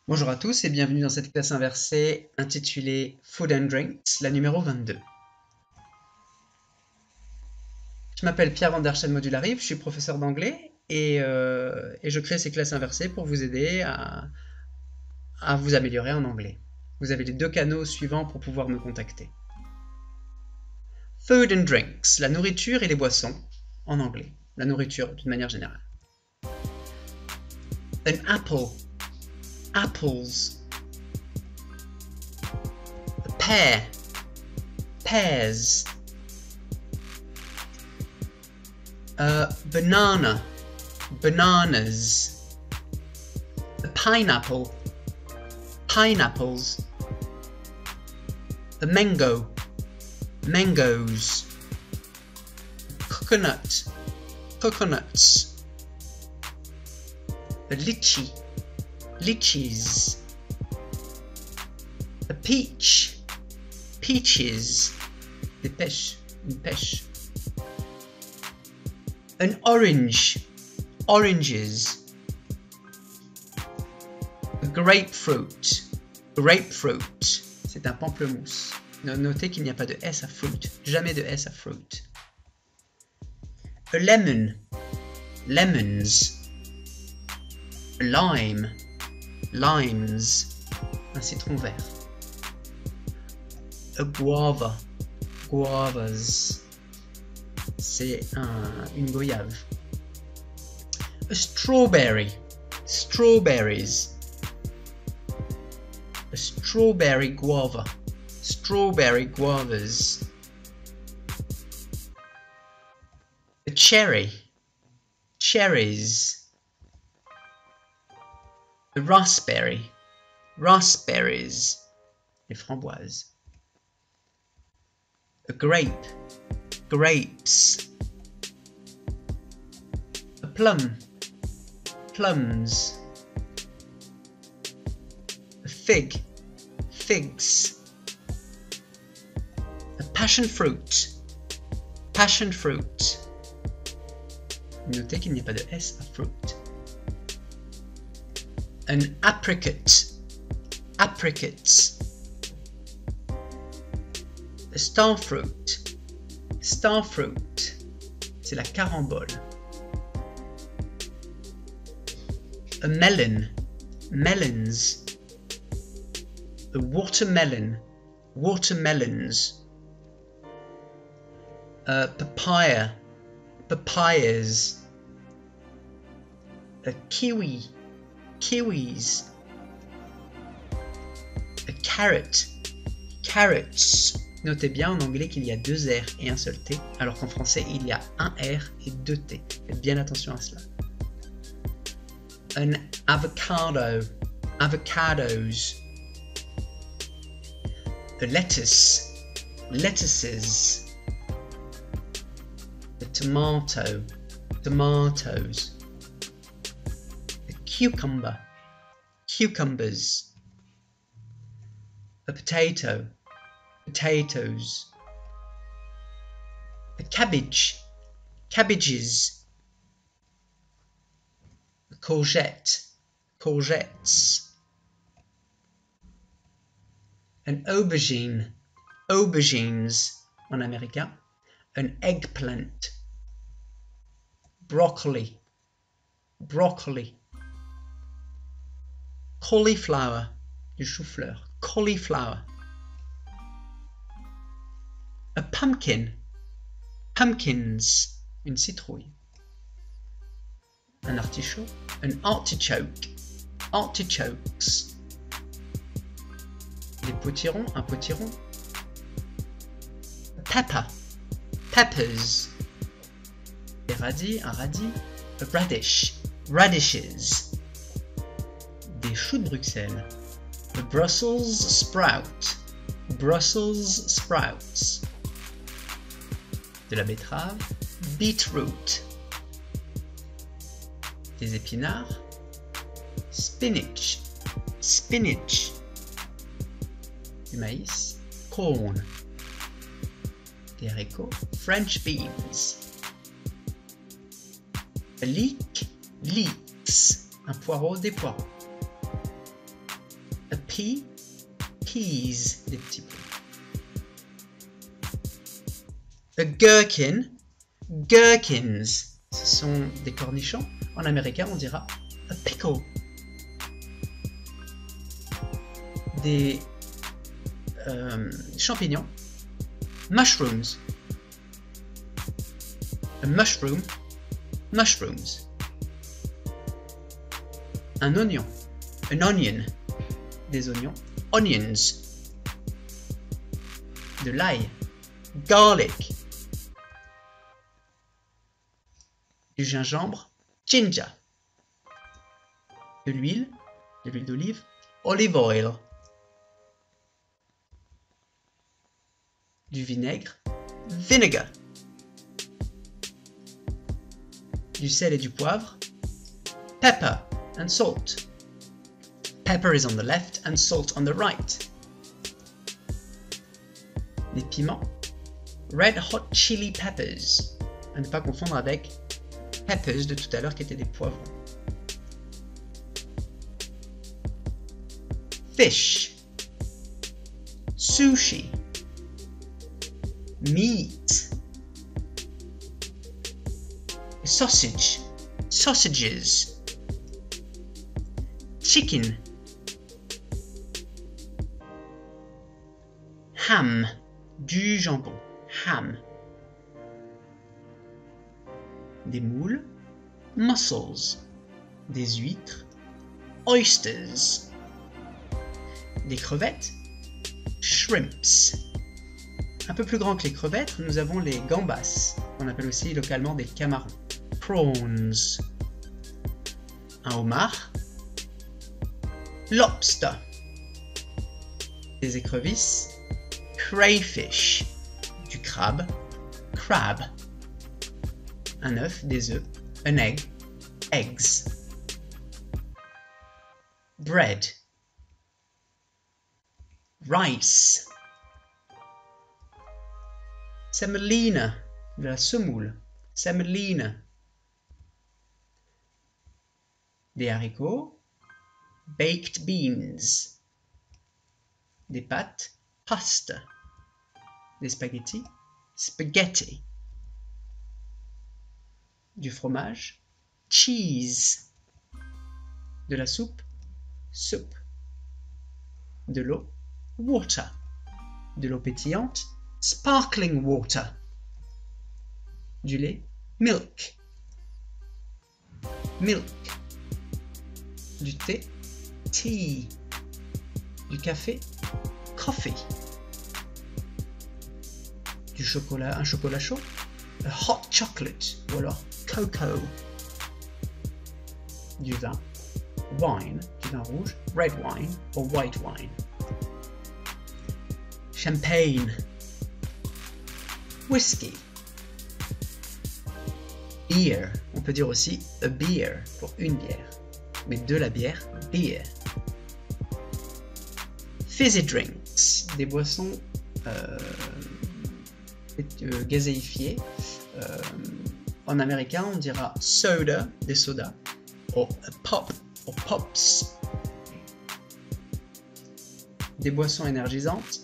Bonjour à tous et bienvenue dans cette classe inversée intitulée Food and Drinks, la numéro 22. Je m'appelle Pierre van der Steen-Modularive, je suis professeur d'anglais et je crée ces classes inversées pour vous aider à vous améliorer en anglais. Vous avez les deux canaux suivants pour pouvoir me contacter. Food and Drinks, la nourriture et les boissons en anglais, la nourriture d'une manière générale. An apple, apples. A pear, pears. A banana, bananas. A pineapple, pineapples. A mango, mangoes. Coconut, coconuts. A lychee, lychees. A peach, peaches. Des pêches, une pêche. An orange, oranges. A grapefruit, grapefruit. C'est un pamplemousse. Notez qu'il n'y a pas de S à fruit. Jamais de S à fruit. A lemon, lemons. A lime, limes. Un citron vert. A guava, guavas. C'est une goyave. A strawberry, strawberries. A strawberry guava, strawberry guavas. A cherry, cherries. A raspberry, raspberries. Les framboises. A grape, grapes. A plum, plums. A fig, figs. A passion fruit, passion fruit. Notez qu'il n'y a pas de S à fruit. An apricot, apricots. A starfruit, starfruit. C'est la carambole. A melon, melons. A watermelon, watermelons. A papaya, papayas. A kiwi, kiwis. A carrot, carrots. Notez bien en anglais qu'il y a deux R et un seul T, alors qu'en français il y a un R et deux T. Faites bien attention à cela. An avocado, avocados. A lettuce, lettuces. A tomato, tomatoes. A cucumber, cucumbers. A potato, potatoes. A cabbage, cabbages. A courgette, courgettes. An aubergine, aubergines en américain. An eggplant, broccoli, broccoli. Cauliflower, du chou-fleur, cauliflower. A pumpkin, pumpkins, une citrouille. Un artichaut, an artichoke, artichokes. Des potirons, un potiron. A pepper, peppers. Des radis, un radis. A radish, radishes. Des choux de Bruxelles. A Brussels sprout, Brussels sprouts. De la betterave, beetroot. Des épinards, spinach, spinach. Du maïs, corn. Des haricots, French beans. A leek, leeks. Un poireau, des poireaux. A pea, peas, des petits pois. A gherkin, gherkins, ce sont des cornichons. En américain, on dira a pickle. Des champignons, mushrooms. A mushroom, mushrooms. Un oignon, an onion, des oignons, onions. De l'ail, garlic. Du gingembre, ginger. De l'huile d'olive, olive oil. Du vinaigre, vinegar. Du sel et du poivre, pepper and salt. Pepper is on the left and salt on the right. Des piments, red hot chili peppers. À ne pas confondre avec peppers de tout à l'heure qui étaient des poivrons. Fish, sushi, meat, sausage, sausages, chicken, ham, du jambon, ham, des moules, mussels, des huîtres, oysters, des crevettes, shrimps. Un peu plus grand que les crevettes, nous avons les gambas, qu'on appelle aussi localement des camarons, prawns, un homard, lobster, des écrevisses, crayfish, du crabe, crab, un œuf, des œufs, an egg, eggs, bread, rice, semolina, de la semoule, semolina, des haricots, baked beans, des pâtes, pasta, des spaghettis, spaghetti, du fromage, cheese, de la soupe, soup, de l'eau, water, de l'eau pétillante, sparkling water, du lait, milk, milk, du thé, tea, du café, coffee, du chocolat, un chocolat chaud, a hot chocolate, ou alors cocoa, du vin, wine, du vin rouge, red wine ou white wine, champagne, whisky, beer, on peut dire aussi a beer pour une bière, mais de la bière, beer. Fizzy drinks, des boissons gazéifiées. En américain, on dira soda, des sodas, ou a pop, ou pops. Des boissons énergisantes,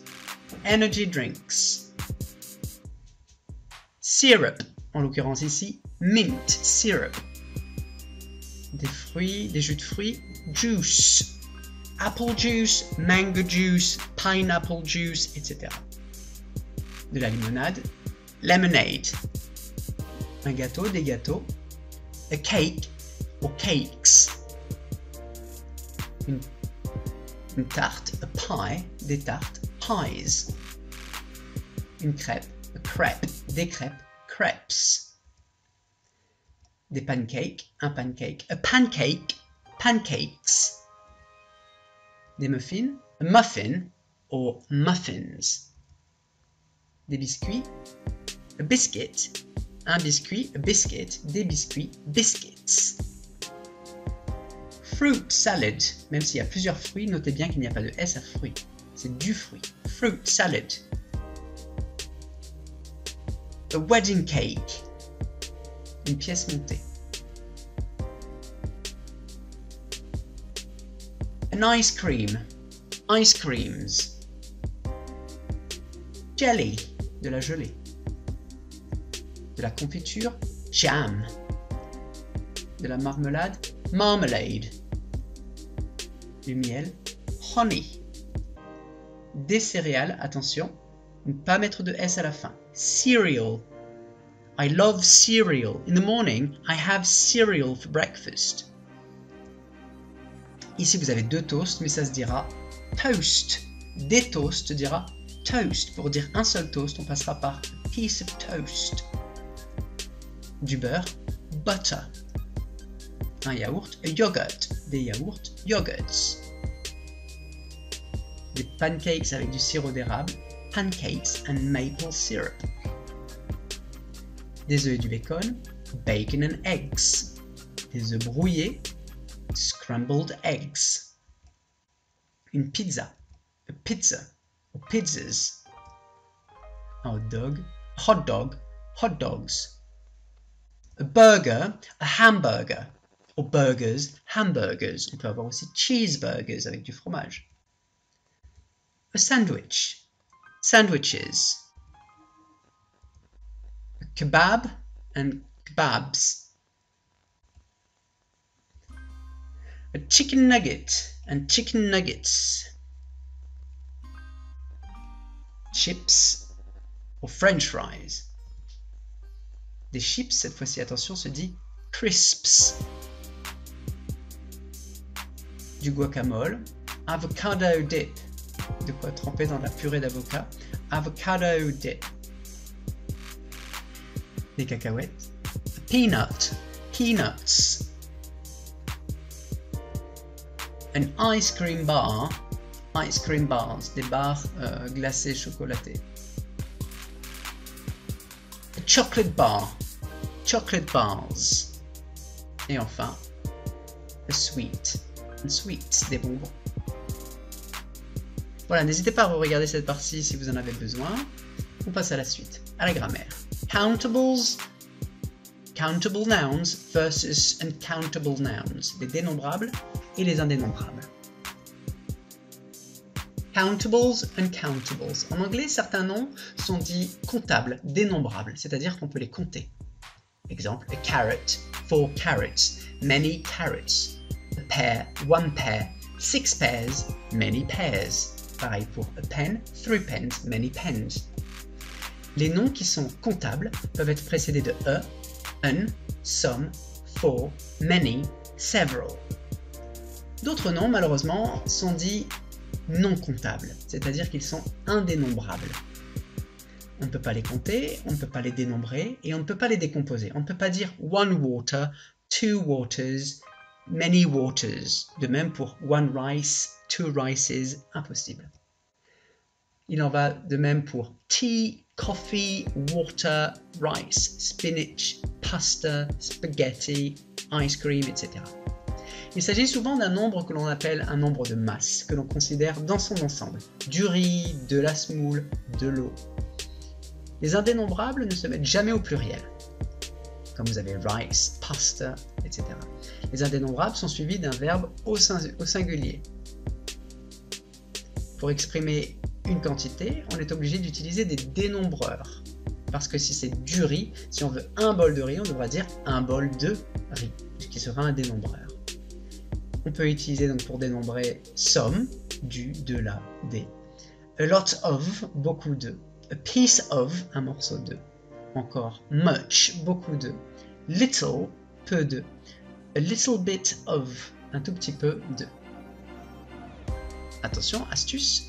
energy drinks. Syrup, en l'occurrence ici, mint syrup. Des fruits, des jus de fruits, juice. Apple juice, mango juice, pineapple juice, etc. De la limonade, lemonade. Un gâteau, des gâteaux, a cake ou cakes. Une tarte, a pie, des tartes, pies. Une crêpe, a crepe, des crêpes, crepes. Des pancakes, un pancake, a pancake, pancakes. Des muffins, a muffin ou muffins. Des biscuits, a biscuit, un biscuit, a biscuit, des biscuits, biscuits. Fruit salad, même s'il y a plusieurs fruits, notez bien qu'il n'y a pas de S à fruit, c'est du fruit. Fruit salad. A wedding cake, une pièce montée. An ice cream, Ice creams. Jelly, de la gelée. De la confiture, jam. De la marmelade, marmalade. Du miel, honey. Des céréales, attention, ne pas mettre de S à la fin. Cereal. I love cereal. In the morning, I have cereal for breakfast. Ici, vous avez deux toasts, mais ça se dira toast. Des toasts dira toast. Pour dire un seul toast, on passera par a piece of toast. Du beurre, butter. Un yaourt, a yogurt. Des yaourts, yogurts. Des pancakes avec du sirop d'érable, pancakes and maple syrup. Des œufs et du bacon, bacon and eggs. Des œufs brouillés, scrambled eggs. Une pizza, a pizza, or pizzas. Un hot dog, hot dogs. A burger, a hamburger, or burgers, hamburgers. On peut avoir aussi cheeseburgers avec du fromage. A sandwich, sandwiches. A kebab and kebabs. A chicken nugget and chicken nuggets. Chips or french fries. Des chips, cette fois-ci, attention, se dit crisps. Du guacamole, avocado dip. De quoi tremper dans la purée d'avocat. Avocado dip. Des cacahuètes. A peanut. Peanuts. An ice cream bar. Ice cream bars. Des bars glacés chocolatés. A chocolate bar. Chocolate bars. Et enfin, a sweet. And sweets. Des bonbons. Voilà, n'hésitez pas à regarder cette partie si vous en avez besoin. On passe à la suite, à la grammaire. Countables, countable nouns versus uncountable nouns. Les dénombrables et les indénombrables. Countables, uncountables. En anglais, certains noms sont dits comptables, dénombrables, c'est-à-dire qu'on peut les compter. Exemple, a carrot, 4 carrots, many carrots. A pair, 1 pair, 6 pairs, many pairs. Pareil pour a pen, 3 pens, many pens. Les noms qui sont comptables peuvent être précédés de a, un, some, for, many, several. D'autres noms, malheureusement, sont dits non comptables, c'est-à-dire qu'ils sont indénombrables. On ne peut pas les compter, on ne peut pas les dénombrer et on ne peut pas les décomposer. On ne peut pas dire one water, 2 waters, many waters. De même pour one rice, 2 rices, impossible. Il en va de même pour tea, coffee, water, rice, spinach, pasta, spaghetti, ice cream, etc. Il s'agit souvent d'un nombre que l'on appelle un nombre de masse, que l'on considère dans son ensemble. Du riz, de la semoule, de l'eau. Les indénombrables ne se mettent jamais au pluriel. Comme vous avez rice, pasta, etc. Les indénombrables sont suivis d'un verbe au singulier. Pour exprimer une quantité, on est obligé d'utiliser des dénombreurs. Parce que si c'est du riz, si on veut un bol de riz, on devra dire un bol de riz, ce qui sera un dénombreur. On peut utiliser donc pour dénombrer some, du, de, la, des. A lot of, beaucoup de. A piece of, un morceau de. Encore much, beaucoup de. Little, peu de. A little bit of, un tout petit peu de. Attention, astuce.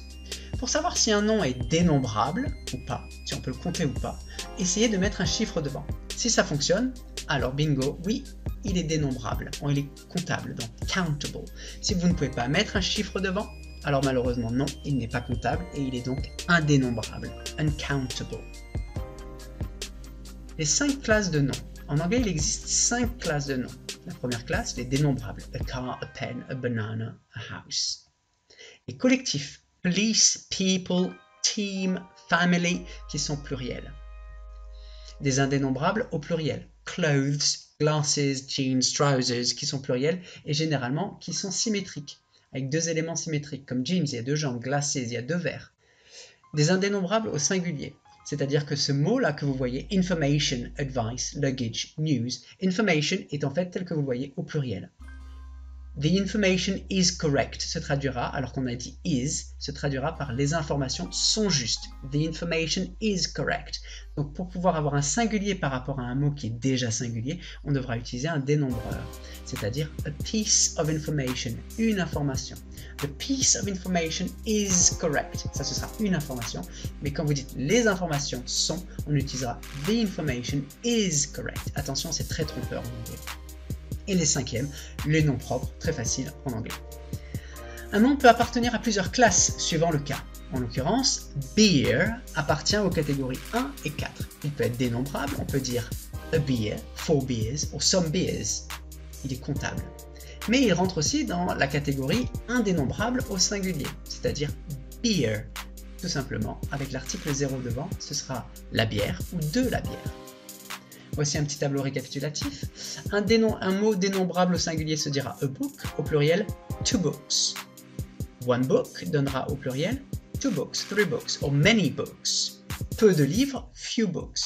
Pour savoir si un nom est dénombrable ou pas, si on peut le compter ou pas, essayez de mettre un chiffre devant. Si ça fonctionne, alors bingo, oui, il est dénombrable, il est comptable, donc countable. Si vous ne pouvez pas mettre un chiffre devant, alors malheureusement non, il n'est pas comptable et il est donc indénombrable, uncountable. Les 5 classes de noms. En anglais, il existe 5 classes de noms. La première classe, les dénombrables, a car, a pen, a banana, a house. Les collectifs, police, people, team, family, qui sont pluriels. Des indénombrables au pluriel, clothes, glasses, jeans, trousers, qui sont pluriels et généralement qui sont symétriques. avec deux éléments symétriques, comme jeans, il y a deux jambes, glasses, il y a deux verres. Des indénombrables au singulier, c'est-à-dire que ce mot-là que vous voyez, information, advice, luggage, news, information est en fait tel que vous le voyez au pluriel. The information is correct se traduira, alors qu'on a dit is, se traduira par les informations sont justes. The information is correct. Donc pour pouvoir avoir un singulier par rapport à un mot qui est déjà singulier, on devra utiliser un dénombreur, c'est-à-dire a piece of information, une information. The piece of information is correct. Ça, ce sera une information. Mais quand vous dites les informations sont, on utilisera the information is correct. Attention, c'est très trompeur en anglais. Et les cinquièmes, les noms propres, très faciles en anglais. Un nom peut appartenir à plusieurs classes suivant le cas. En l'occurrence, beer appartient aux catégories 1 et 4. Il peut être dénombrable, on peut dire a beer, 4 beers ou some beers. Il est comptable. Mais il rentre aussi dans la catégorie indénombrable au singulier, c'est-à-dire beer. Tout simplement, avec l'article 0 devant, ce sera la bière ou de la bière. Voici un petit tableau récapitulatif. Un mot dénombrable au singulier se dira a book, au pluriel two books. One book donnera au pluriel two books, three books, or many books. Peu de livres, few books.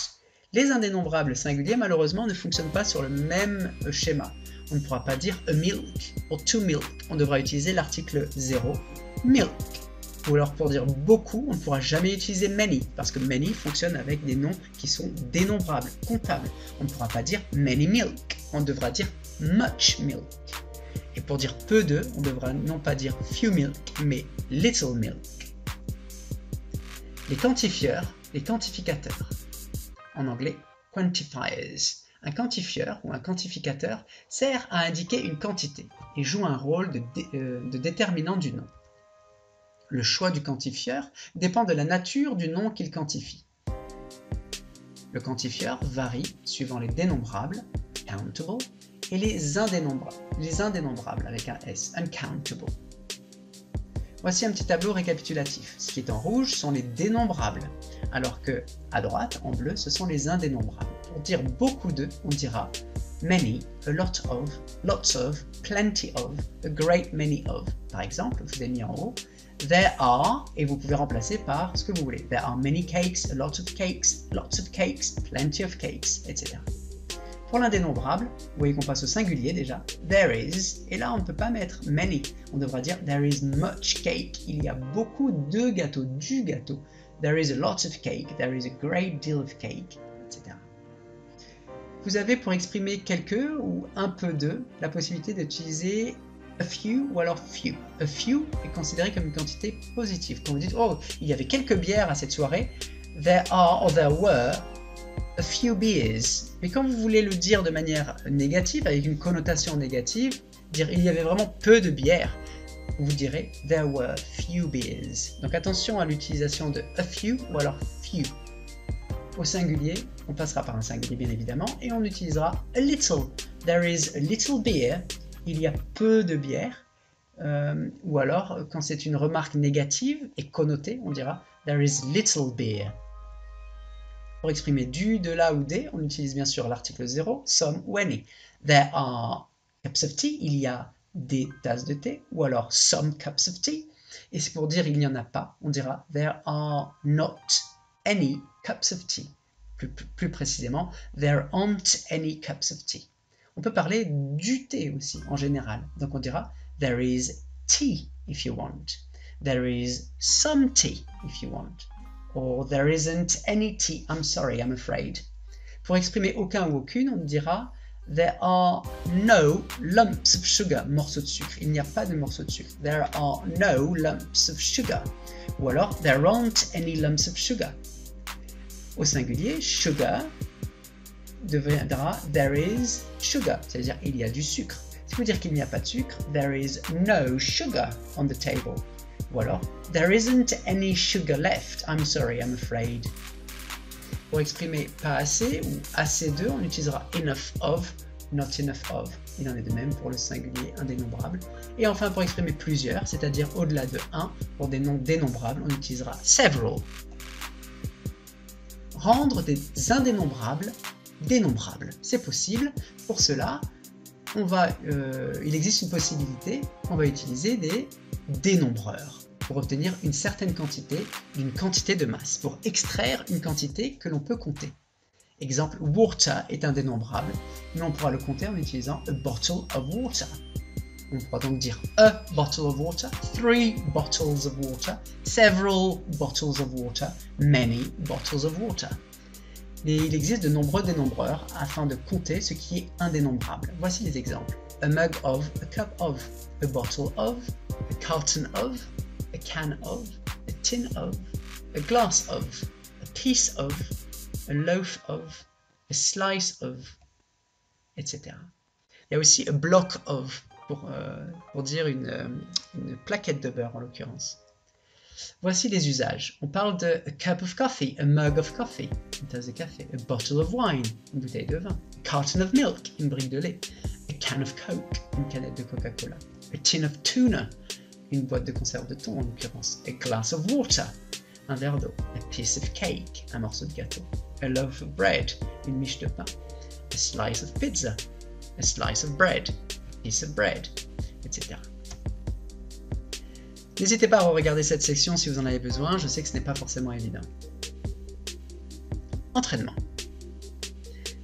Les indénombrables singuliers, malheureusement, ne fonctionnent pas sur le même schéma. On ne pourra pas dire a milk ou two milk. On devra utiliser l'article 0, milk. Ou alors pour dire beaucoup, on ne pourra jamais utiliser many, parce que many fonctionne avec des noms qui sont dénombrables, comptables. On ne pourra pas dire many milk, on devra dire much milk. Et pour dire peu de, on devra non pas dire few milk, mais little milk. Les quantifieurs, les quantificateurs. En anglais, quantifiers. Un quantifieur ou un quantificateur sert à indiquer une quantité et joue un rôle de déterminant du nom. Le choix du quantifieur dépend de la nature du nom qu'il quantifie. Le quantifieur varie suivant les dénombrables, countable, et les indénombrables avec un S, uncountable. Voici un petit tableau récapitulatif. Ce qui est en rouge sont les dénombrables, alors que à droite, en bleu, ce sont les indénombrables. Pour dire beaucoup de, on dira many, a lot of, lots of, plenty of, a great many of. Par exemple, je vous ai mis en haut, there are, et vous pouvez remplacer par ce que vous voulez. There are many cakes, a lot of cakes, lots of cakes, plenty of cakes, etc. Pour l'indénombrable, vous voyez qu'on passe au singulier déjà. There is, et là on ne peut pas mettre many, on devra dire there is much cake, il y a beaucoup de gâteaux, du gâteau. There is a lot of cake, there is a great deal of cake, etc. Vous avez pour exprimer quelques ou un peu de la possibilité d'utiliser a few ou alors few. A few est considéré comme une quantité positive. Quand vous dites oh, il y avait quelques bières à cette soirée, there are or there were a few beers. Mais quand vous voulez le dire de manière négative, avec une connotation négative, dire il y avait vraiment peu de bières, vous direz there were few beers. Donc attention à l'utilisation de a few ou alors few. Au singulier, on passera par un singulier bien évidemment, et on utilisera a little. There is a little beer. Il y a peu de bière. Ou alors, quand c'est une remarque négative et connotée, on dira there is little beer. Pour exprimer du, de, la ou des, on utilise bien sûr l'article 0, some ou any. There are cups of tea, il y a des tasses de thé, ou alors some cups of tea. Et c'est pour dire il n'y en a pas, on dira there are not any cups of tea. Plus précisément, there aren't any cups of tea. On peut parler du thé aussi en général. Donc on dira there is tea if you want. There is some tea if you want. Or there isn't any tea. I'm sorry, I'm afraid. Pour exprimer aucun ou aucune, on dira there are no lumps of sugar. Morceaux de sucre. Il n'y a pas de morceaux de sucre. There are no lumps of sugar. Ou alors there aren't any lumps of sugar. Au singulier, sugar deviendra there is sugar, c'est-à-dire il y a du sucre. Ça veut dire qu'il n'y a pas de sucre, there is no sugar on the table. Ou alors, there isn't any sugar left, I'm sorry, I'm afraid. Pour exprimer pas assez ou assez de, on utilisera enough of, not enough of. Il en est de même pour le singulier indénombrable. Et enfin, pour exprimer plusieurs, c'est-à-dire au-delà de 1, pour des noms dénombrables, on utilisera several. Rendre des indénombrables dénombrables. C'est possible. Pour cela, il existe une possibilité, on va utiliser des dénombreurs pour obtenir une certaine quantité d'une quantité de masse, pour extraire une quantité que l'on peut compter. Exemple, water est un dénombrable, mais on pourra le compter en utilisant a bottle of water. On pourra donc dire a bottle of water, 3 bottles of water, several bottles of water, many bottles of water. Et il existe de nombreux dénombreurs afin de compter ce qui est indénombrable. Voici des exemples. A mug of, a cup of, a bottle of, a carton of, a can of, a tin of, a glass of, a piece of, a loaf of, a slice of, etc. Il y a aussi a block of, pour dire une plaquette de beurre en l'occurrence. Voici les usages. On parle de a cup of coffee, a mug of coffee, une tasse de café, a bottle of wine, une bouteille de vin, a carton of milk, une brique de lait, a can of Coke, une canette de Coca-Cola, a tin of tuna, une boîte de conserve de thon en l'occurrence, a glass of water, un verre d'eau, a piece of cake, un morceau de gâteau, a loaf of bread, une miche de pain, a slice of pizza, a slice of bread, a piece of bread, etc. N'hésitez pas à regarder cette section si vous en avez besoin, je sais que ce n'est pas forcément évident. Entraînement.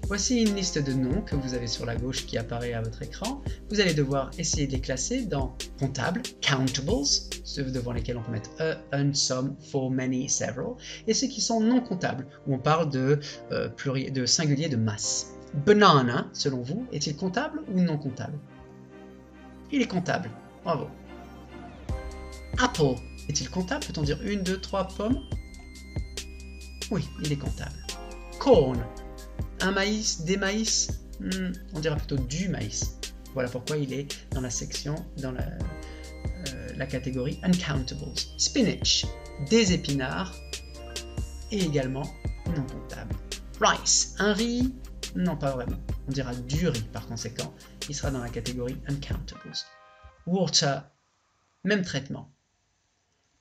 Voici une liste de noms que vous avez sur la gauche qui apparaît à votre écran. Vous allez devoir essayer de les classer dans comptables, countables, ceux devant lesquels on peut mettre a, un, some, for, many, several, et ceux qui sont non comptables, où on parle de singulier de masse. Banana, selon vous, est-il comptable ou non comptable? Il est comptable, bravo. Apple, est-il comptable? Peut-on dire 1, 2, 3 pommes? Oui, il est comptable. Corn, un maïs, des maïs? On dira plutôt du maïs. Voilà pourquoi il est dans la section, dans la catégorie uncountables. Spinach, des épinards, et également non comptable. Rice, un riz? Non, pas vraiment. On dira du riz par conséquent. Il sera dans la catégorie uncountables. Water, même traitement.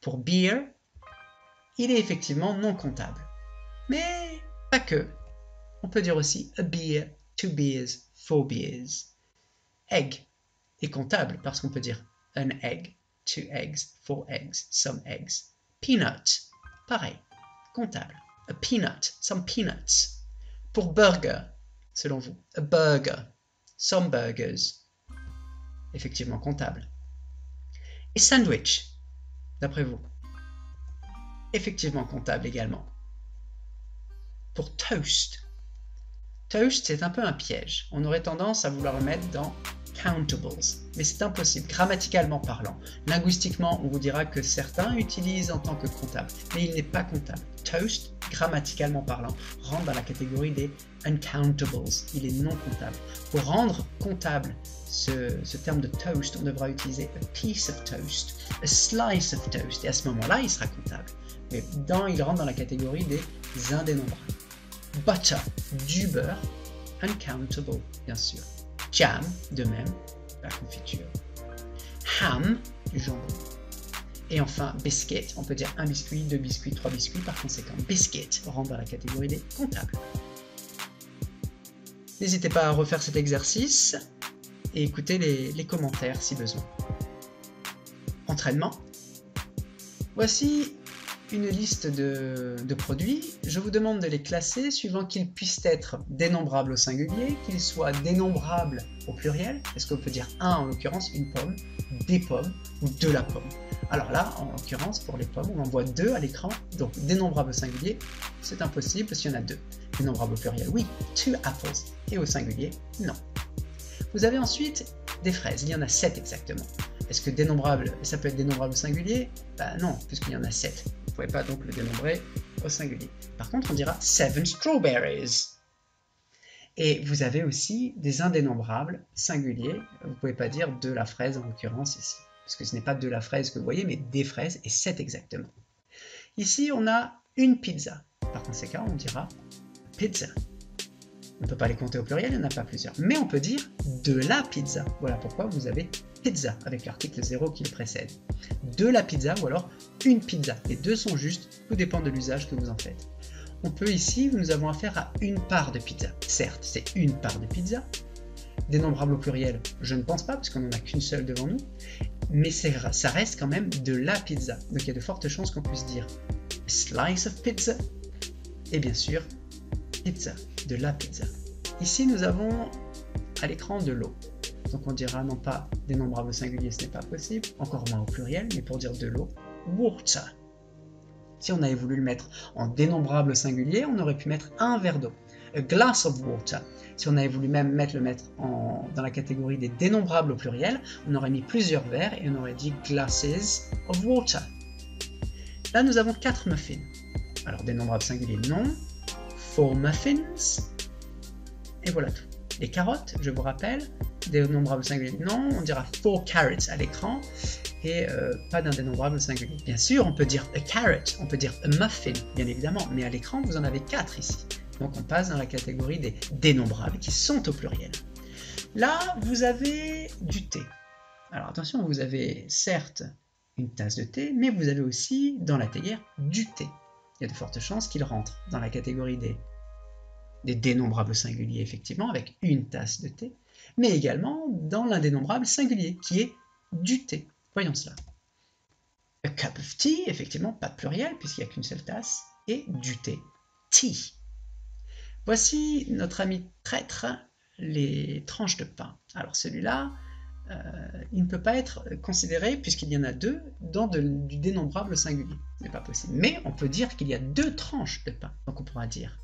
Pour beer, il est effectivement non comptable. Mais pas que. On peut dire aussi a beer, 2 beers, 4 beers. Egg est comptable parce qu'on peut dire an egg, 2 eggs, 4 eggs, some eggs. Peanut, pareil, comptable. A peanut, some peanuts. Pour burger, selon vous, a burger, some burgers. Effectivement comptable. Et sandwich, d'après vous? Effectivement comptable également. Pour toast. Toast, c'est un peu un piège. On aurait tendance à vouloir le mettre dans countables, mais c'est impossible, grammaticalement parlant. Linguistiquement, on vous dira que certains utilisent en tant que comptable, mais il n'est pas comptable. Toast, grammaticalement parlant, rentre dans la catégorie des uncountables. Il est non comptable. Pour rendre comptable ce terme de toast, on devra utiliser a piece of toast, a slice of toast, et à ce moment-là, il sera comptable. Mais il rentre dans la catégorie des indénombrables. Butter, du beurre, uncountable, bien sûr. Jam, de même, la confiture. Ham, du jambon. Et enfin, biscuit, on peut dire un biscuit, 2 biscuits, 3 biscuits, par conséquent, biscuit rentre dans la catégorie des comptables. N'hésitez pas à refaire cet exercice et écouter les commentaires si besoin. Entraînement. Voici une liste de produits. Je vous demande de les classer suivant qu'ils puissent être dénombrables au singulier, qu'ils soient dénombrables au pluriel. Est-ce qu'on peut dire un en l'occurrence, une pomme, des pommes ou de la pomme? Alors là, en l'occurrence, pour les pommes, on en voit 2 à l'écran. Donc dénombrable au singulier, c'est impossible parce qu'il y en a 2. Dénombrable au pluriel, oui, 2 apples. Et au singulier, non. Vous avez ensuite des fraises, il y en a 7 exactement. Est-ce que dénombrable, ça peut être dénombrable au singulier? Ben non, puisqu'il y en a 7. Vous ne pouvez pas donc le dénombrer au singulier. Par contre, on dira 7 strawberries. Et vous avez aussi des indénombrables singuliers. Vous ne pouvez pas dire de la fraise en l'occurrence ici. Parce que ce n'est pas de la fraise que vous voyez, mais des fraises, et 7 exactement. Ici, on a une pizza. Par conséquent, on dira pizza. On ne peut pas les compter au pluriel, il n'y en a pas plusieurs. Mais on peut dire de la pizza. Voilà pourquoi vous avez pizza avec l'article 0 qui le précède. De la pizza ou alors une pizza. Les deux sont justes, tout dépend de l'usage que vous en faites. On peut ici, nous avons affaire à une part de pizza. Certes, c'est une part de pizza, dénombrable au pluriel? Je ne pense pas, parce qu'on n'en a qu'une seule devant nous. Mais ça reste quand même de la pizza. Donc il y a de fortes chances qu'on puisse dire a slice of pizza. Et bien sûr, pizza, de la pizza. Ici, nous avons à l'écran de l'eau. Donc on dira non pas dénombrable au singulier, ce n'est pas possible, encore moins au pluriel, mais pour dire de l'eau, water. Si on avait voulu le mettre en dénombrable au singulier, on aurait pu mettre un verre d'eau. A glass of water. Si on avait voulu même le mettre dans la catégorie des dénombrables au pluriel, on aurait mis plusieurs verres et on aurait dit glasses of water. Là, nous avons 4 muffins. Alors, dénombrable singulier, non. 4 muffins. Et voilà tout. Les carottes, je vous rappelle, dénombrable singulier, non. On dira 4 carrots à l'écran et pas d'un dénombrable singulier. Bien sûr, on peut dire a carrot, on peut dire a muffin, bien évidemment, mais à l'écran, vous en avez 4 ici. Donc on passe dans la catégorie des dénombrables qui sont au pluriel. Là, vous avez du thé. Alors attention, vous avez certes une tasse de thé, mais vous avez aussi dans la théière du thé. Il y a de fortes chances qu'il rentre dans la catégorie des dénombrables singuliers, effectivement, avec une tasse de thé, mais également dans l'indénombrable singulier, qui est du thé. Voyons cela. A cup of tea, effectivement, pas de pluriel, puisqu'il n'y a qu'une seule tasse, et du thé, tea. Voici notre ami traître, les tranches de pain. Alors celui-là, il ne peut pas être considéré, puisqu'il y en a 2, dans du dénombrable singulier. Ce n'est pas possible. Mais on peut dire qu'il y a 2 tranches de pain. Donc on pourra dire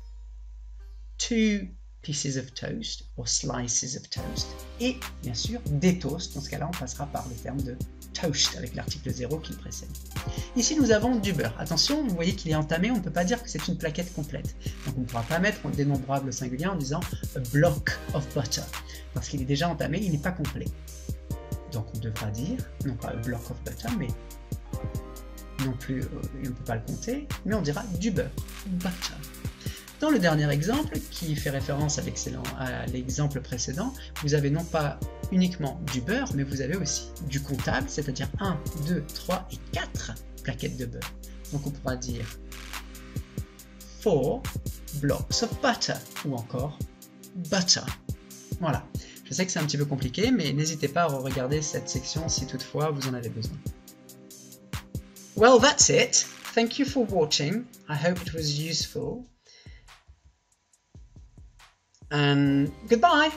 2 pieces of toast, ou slices of toast. Et bien sûr, des toasts. Dans ce cas-là, on passera par le terme de toast, avec l'article 0 qui le précède. Ici, nous avons du beurre. Attention, vous voyez qu'il est entamé, on ne peut pas dire que c'est une plaquette complète. Donc on ne pourra pas mettre en dénombrable singulier en disant a block of butter, parce qu'il est déjà entamé, il n'est pas complet. Donc on devra dire, non pas a block of butter, mais non plus, on ne peut pas le compter, mais on dira du beurre, butter. Dans le dernier exemple, qui fait référence à l'exemple précédent, vous avez non pas uniquement du beurre, mais vous avez aussi du comptable, c'est-à-dire 1, 2, 3 et 4 plaquettes de beurre. Donc on pourra dire 4 blocks of butter, ou encore butter. Voilà. Je sais que c'est un petit peu compliqué, mais n'hésitez pas à regarder cette section si toutefois vous en avez besoin. Well, that's it. Thank you for watching. I hope it was useful. And goodbye!